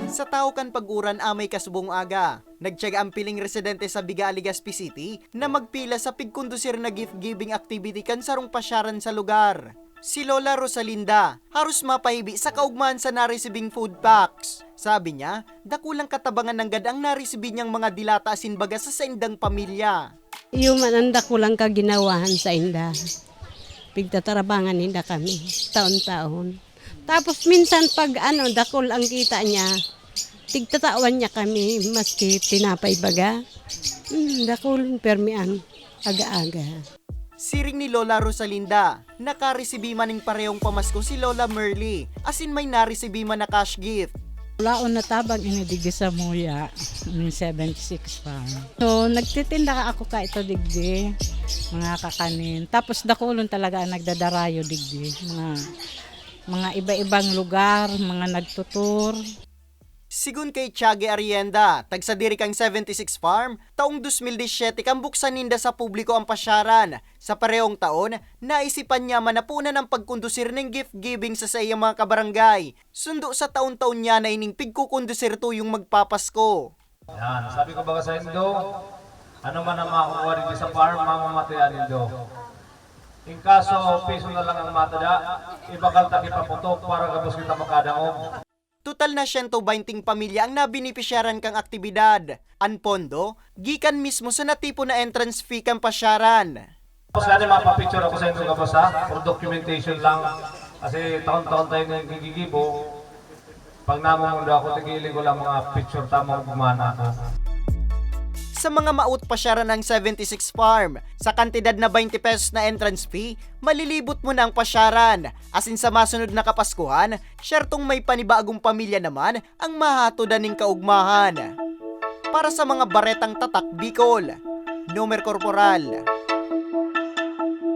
Sa Taukan Paguran amay kasubong aga, nagtiyaga ang piling residente sa Biga, Legazpi City na magpila sa pigkondusir na gift-giving activity kan sarong pasyaran sa lugar. Si Lola Rosalinda, haros mapahibi sa kaugmahan sa naresibing food packs. Sabi niya, dakulang katabangan ng gadang naresibi niyang mga dilata asinbaga sa indang pamilya. Yung mananda ko lang kaginawahan sa inda. Pigtatarabangan inda kami, taon-taon. Tapos minsan pag dakol ang kita niya, tigtatawan niya kami, maski tinapay baga. Dakol permian, aga-aga. Siring ni Lola Rosalinda, nakaresibi man ng parehong pamasko si Lola Merly, asin may naresibi man na cash gift. Laon na tabang inidigi sa Muya, 76 pa. So, nagtitinda ako ka ito digdi, mga kakanin. Tapos dakulon talaga ang nagdadarayo digdi, mga iba-ibang lugar, mga nagtutur. Sigun kay Tiague Arienda, tagsa diri kang 76 Farm, taong 2017 kang buksan ninda sa publiko ang pasyaran. Sa parehong taon, naisipan niya manapunan ang pagkondusir ng gift giving sa iyang mga kabarangay. Sundo sa taon-taon niya na ining pigkukondusir to yung magpapasko. Yan, sabi ko baga sa Indo, ano man ang makukuha rin sa farm, mamamatayan Indo. In kaso, piso na lang ang matada, ibakal taki paputok para kapos kita makadaong. Total na 120 pamilya ang nabinipisyaran kang aktibidad. Ang pondo, gikan mismo sa natipo na entrance fee kang pasyaran. Tapos yan, mapapicture ako sa Indo kapos ha, for documentation lang. Kasi taon-taon tayo ng gigigibo. Pag namundo ako, tigilin ko lang mga picture tamang gumana ako. Sa mga maut pasyaran ng 76 Farm, sa kantidad na 20 pesos na entrance fee, malilibot mo na ang pasyaran. Asin sa masunod na Kapaskuhan, syertong may panibagong pamilya naman ang mahatodan ng kaugmahan. Para sa mga baretang tatak Bicol, Nomer Corporal.